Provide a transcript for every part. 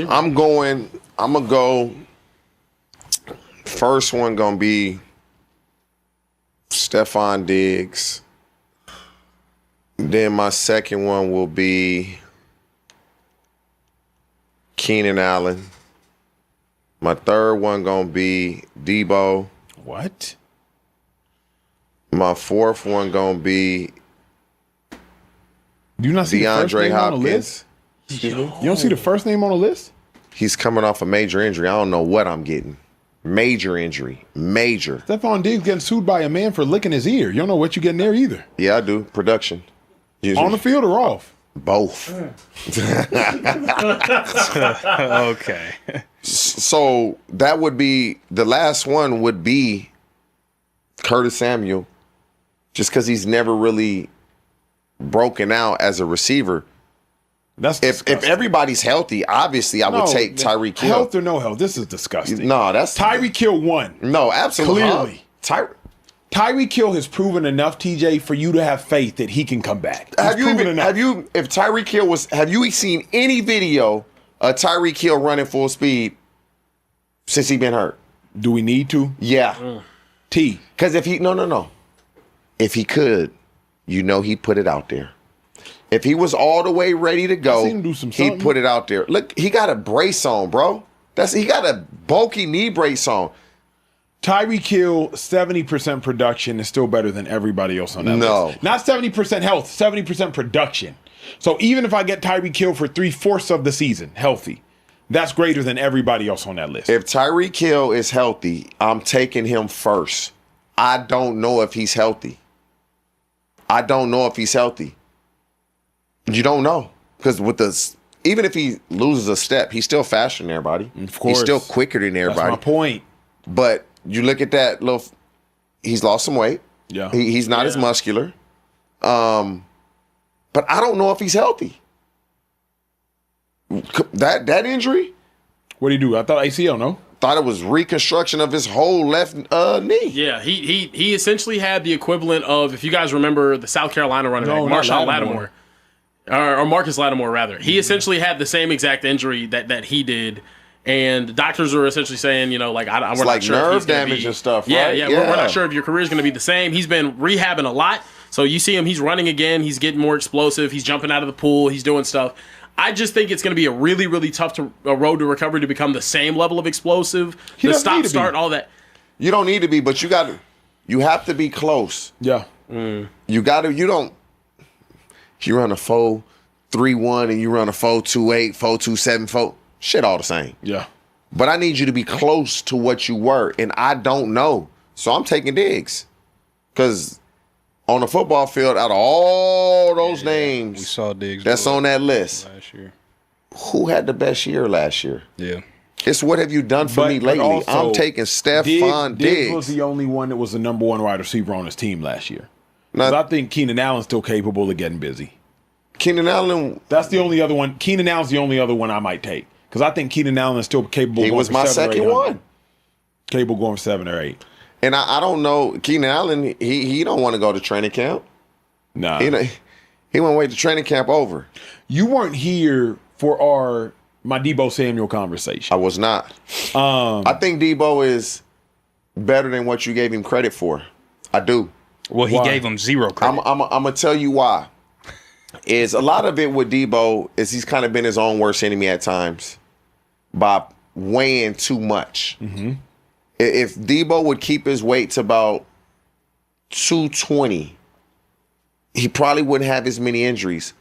I'm going to go. First one going to be Stephon Diggs. Then my second one will be Keenan Allen. My third one going to be Debo. What? My fourth one going to be Do you not see the first DeAndre name on the Hopkins. list? You don't see the first name on the list? He's coming off a major injury. I don't know what I'm getting. Major injury. Major. Stephon Diggs getting sued by a man for licking his ear. You don't know what you're getting there either. Yeah, I do. Production. On the field or off? Both. Okay. So that would be, the last one would be Curtis Samuel, just because he's never really broken out as a receiver. That's if everybody's healthy, obviously I would take Tyreek Hill. Health or no health, this is disgusting. No, that's Tyreek Hill won. No, absolutely. Clearly. Tyreek Hill has proven enough, TJ, for you to have faith that he can come back. Have you seen any video of Tyreek Hill running full speed since he been hurt? Do we need to? Yeah. T. Because if he if he could, he'd put it out there. If he was all the way ready to go, he'd put it out there. Look, he got a brace on, bro. He got a bulky knee brace on. Tyreek Hill, 70% production is still better than everybody else on that list. Not 70% health, 70% production. So even if I get Tyreek Hill for 3/4 of the season healthy, that's greater than everybody else on that list. If Tyreek Hill is healthy, I'm taking him first. I don't know if he's healthy. You don't know. Because even if he loses a step, he's still faster than everybody. Of course. He's still quicker than everybody. That's my point. But you look at that he's lost some weight. Yeah. He's not as muscular. But I don't know if he's healthy. That injury? What did he do? I thought ACL, no? Thought it was reconstruction of his whole left knee. Yeah, he essentially had the equivalent of, if you guys remember the South Carolina running back, Marshawn Lattimore. Or Marcus Lattimore, rather. He essentially had the same exact injury that he did. And doctors are essentially saying, we're not sure nerve if he's damage and stuff, yeah, right? Yeah, we're not sure if your career is going to be the same. He's been rehabbing a lot. So you see him, he's running again. He's getting more explosive. He's jumping out of the pool. He's doing stuff. I just think it's going to be a really, really tough road to recovery to become the same level of explosive. The stop, start, all that. You don't need to be, but you have to be close. Yeah. You run a 4.31 and you run a 4.28, 4.27, shit all the same. Yeah. But I need you to be close to what you were, and I don't know. So I'm taking Diggs. Because on the football field, out of all those names we saw Diggs that's on that list, last year, who had the best year last year? Yeah. It's what have you done for me lately? Also, I'm taking Stephon Diggs. Diggs was the only one that was the number one wide receiver on his team last year. Because I think Keenan Allen's still capable of getting busy. Keenan Allen. That's the only other one. Keenan Allen's the only other one I might take. Because I think Keenan Allen is still capable. He was my second one. Capable going for 7 or 8. And I don't know. Keenan Allen, he don't want to go to training camp. Nah. He want to wait the training camp over. You weren't here for my Debo Samuel conversation. I was not. I think Debo is better than what you gave him credit for. I do. Well, he gave him zero credit. I'm going to tell you why. Is a lot of it with Debo is he's kind of been his own worst enemy at times by weighing too much. Mm-hmm. If Debo would keep his weight to about 220, he probably wouldn't have as many injuries.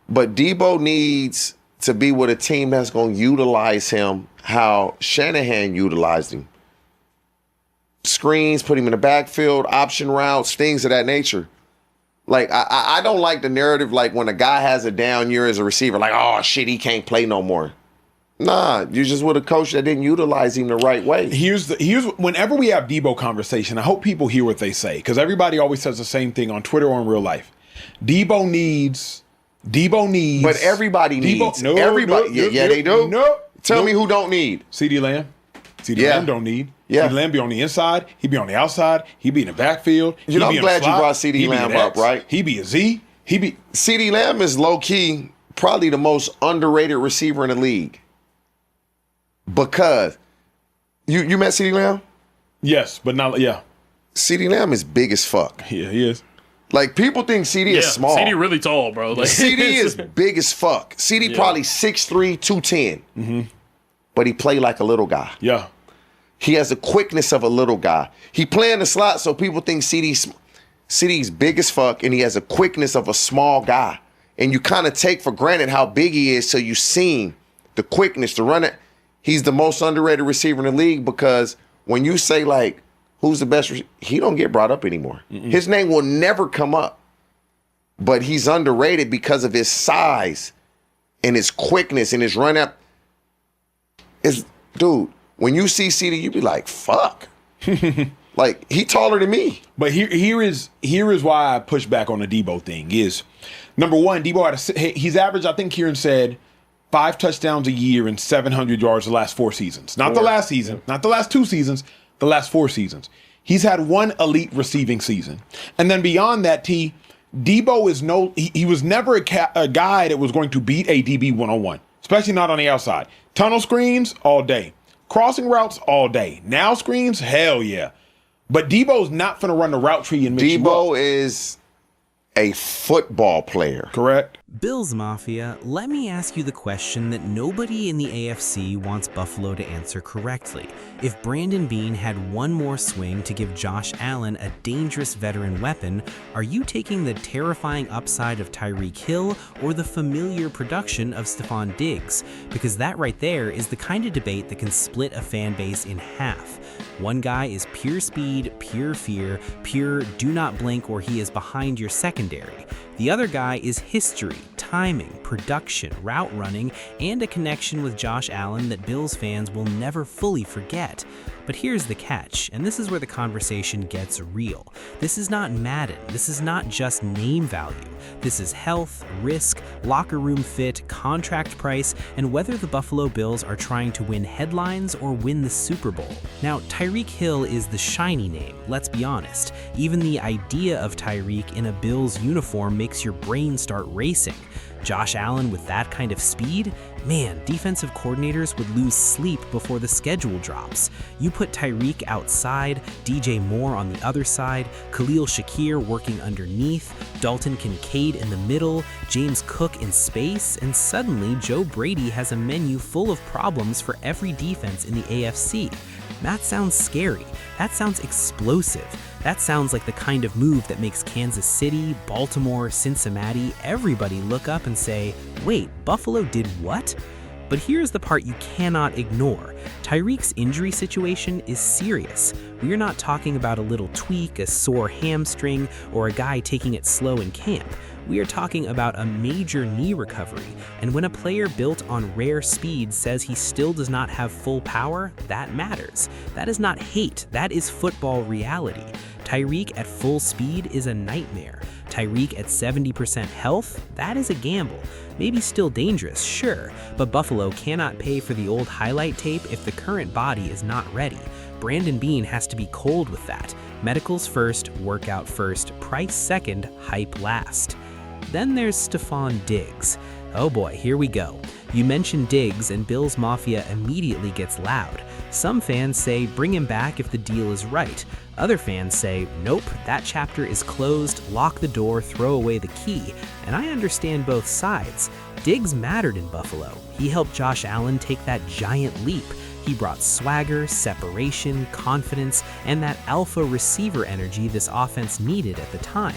But Debo needs to be with a team that's going to utilize him how Shanahan utilized him. Screens, put him in the backfield, option routes, things of that nature. Like, I don't like the narrative, like, when a guy has a down year as a receiver, like, oh, shit, he can't play no more. Nah, you just with a coach that didn't utilize him the right way. Here's whenever we have Debo conversation, I hope people hear what they say, because everybody always says the same thing on Twitter or in real life. Debo needs. But everybody needs. No, everybody. Yeah, they do. No. Tell me who don't need. CeeDee Lamb. CeeDee Lamb don't need. Yeah. CeeDee Lamb be on the inside. He be on the outside. He be in the backfield. I'm glad you brought CeeDee Lamb up, right? He be a Z. CeeDee Lamb is low-key probably the most underrated receiver in the league. Because you met CeeDee Lamb? Yes, but not CeeDee Lamb is big as fuck. Yeah, he is. Like, people think CeeDee is small. CeeDee really tall, bro. Like, CeeDee is big as fuck. CeeDee probably 6'3", 210. Mm-hmm. But he play like a little guy. Yeah. He has the quickness of a little guy. He play in the slot, so people think CeeDee's big as fuck, and he has the quickness of a small guy. And you kind of take for granted how big he is, so you seen the quickness to run it. He's the most underrated receiver in the league because when you say, like, who's the best receiver, he don't get brought up anymore. His name will never come up. But he's underrated because of his size and his quickness and his run up. Dude, when you see CeeDee, you be like, fuck. Like, he taller than me. But here is why I push back on the Debo thing is, number one, Debo he's averaged, I think Kieran said, 5 touchdowns a year and 700 yards the last 4 seasons. Not the last season, not the last 2 seasons, the last 4 seasons. He's had 1 elite receiving season. And then beyond that, Debo is he was never a guy that was going to beat a DB one-on-one, especially not on the outside. Tunnel screens, all day. Crossing routes, all day. Now screens, hell yeah. But Debo's not going to run the route tree and mix you up. Debo is a football player. Correct. Bills Mafia, let me ask you the question that nobody in the AFC wants Buffalo to answer correctly. If Brandon Beane had one more swing to give Josh Allen a dangerous veteran weapon, are you taking the terrifying upside of Tyreek Hill or the familiar production of Stephon Diggs? Because that right there is the kind of debate that can split a fan base in half. One guy is pure speed, pure fear, pure do not blink or he is behind your secondary. The other guy is history, timing, production, route running, and a connection with Josh Allen that Bills fans will never fully forget. But here's the catch, and this is where the conversation gets real. This is not Madden. This is not just name value. This is health, risk, locker room fit, contract price, and whether the Buffalo Bills are trying to win headlines or win the Super Bowl. Now, Tyreek Hill is the shiny name, let's be honest. Even the idea of Tyreek in a Bills uniform makes your brain start racing. Josh Allen with that kind of speed? Man, defensive coordinators would lose sleep before the schedule drops. You put Tyreek outside, DJ Moore on the other side, Khalil Shakir working underneath, Dalton Kincaid in the middle, James Cook in space, and suddenly Joe Brady has a menu full of problems for every defense in the AFC. That sounds scary. That sounds explosive. That sounds like the kind of move that makes Kansas City, Baltimore, Cincinnati, everybody look up and say, wait, Buffalo did what? But here's the part you cannot ignore. Tyreek's injury situation is serious. We are not talking about a little tweak, a sore hamstring, or a guy taking it slow in camp. We are talking about a major knee recovery, and when a player built on rare speed says he still does not have full power, that matters. That is not hate, that is football reality. Tyreek at full speed is a nightmare. Tyreek at 70% health, that is a gamble. Maybe still dangerous, sure, but Buffalo cannot pay for the old highlight tape if the current body is not ready. Brandon Beane has to be cold with that. Medicals first, workout first, price second, hype last. Then there's Stephon Diggs. Oh boy, here we go. You mention Diggs and Bills Mafia immediately gets loud. Some fans say bring him back if the deal is right. Other fans say, nope, that chapter is closed, lock the door, throw away the key. And I understand both sides. Diggs mattered in Buffalo. He helped Josh Allen take that giant leap. He brought swagger, separation, confidence, and that alpha receiver energy this offense needed at the time.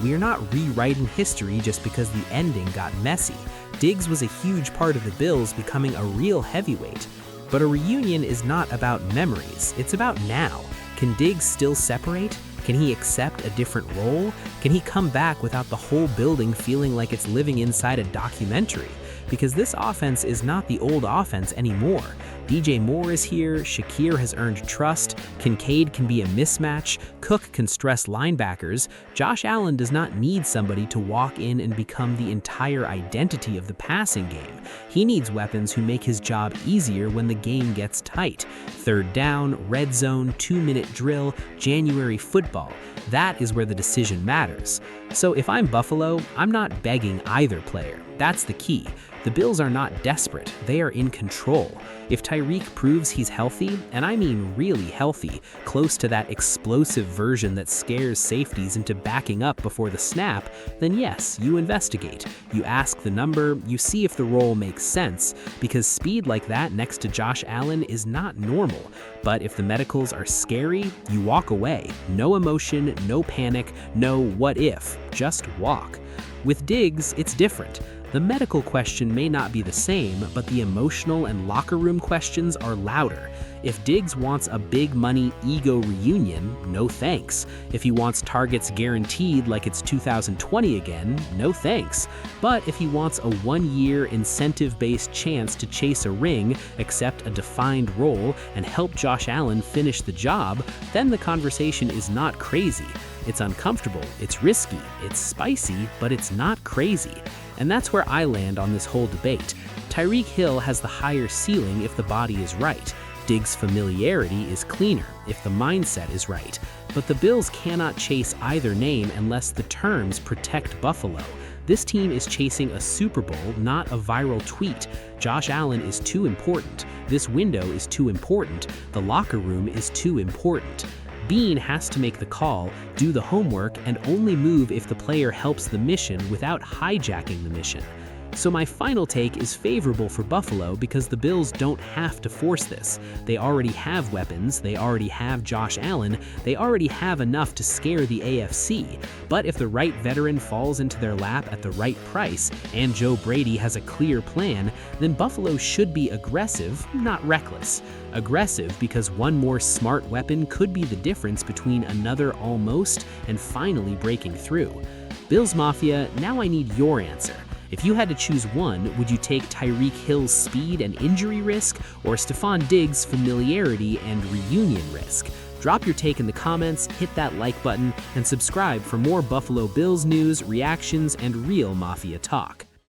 We are not rewriting history just because the ending got messy. Diggs was a huge part of the Bills becoming a real heavyweight. But a reunion is not about memories, it's about now. Can Diggs still separate? Can he accept a different role? Can he come back without the whole building feeling like it's living inside a documentary? Because this offense is not the old offense anymore. DJ Moore is here, Shakir has earned trust, Kincaid can be a mismatch, Cook can stress linebackers. Josh Allen does not need somebody to walk in and become the entire identity of the passing game. He needs weapons who make his job easier when the game gets tight. Third down, red zone, 2-minute drill, January football. That is where the decision matters. So if I'm Buffalo, I'm not begging either player. That's the key. The Bills are not desperate, they are in control. If Tyreek proves he's healthy, and I mean really healthy, close to that explosive version that scares safeties into backing up before the snap, then yes, you investigate. You ask the number, you see if the role makes sense, because speed like that next to Josh Allen is not normal. But if the medicals are scary, you walk away. No emotion, no panic, no what if, just walk. With Diggs, it's different. The medical question may not be the same, but the emotional and locker room questions are louder. If Diggs wants a big money ego reunion, no thanks. If he wants targets guaranteed like it's 2020 again, no thanks. But if he wants a 1-year incentive-based chance to chase a ring, accept a defined role, and help Josh Allen finish the job, then the conversation is not crazy. It's uncomfortable, it's risky, it's spicy, but it's not crazy. And that's where I land on this whole debate. Tyreek Hill has the higher ceiling if the body is right. Diggs' familiarity is cleaner if the mindset is right. But the Bills cannot chase either name unless the terms protect Buffalo. This team is chasing a Super Bowl, not a viral tweet. Josh Allen is too important. This window is too important. The locker room is too important. Beane has to make the call, do the homework, and only move if the player helps the mission without hijacking the mission. So my final take is favorable for Buffalo because the Bills don't have to force this. They already have weapons, they already have Josh Allen, they already have enough to scare the AFC. But if the right veteran falls into their lap at the right price, and Joe Brady has a clear plan, then Buffalo should be aggressive, not reckless. Aggressive because one more smart weapon could be the difference between another almost and finally breaking through. Bills Mafia, now I need your answer. If you had to choose one, would you take Tyreek Hill's speed and injury risk or Stephon Diggs' familiarity and reunion risk? Drop your take in the comments, hit that like button, and subscribe for more Buffalo Bills news, reactions, and real Mafia talk.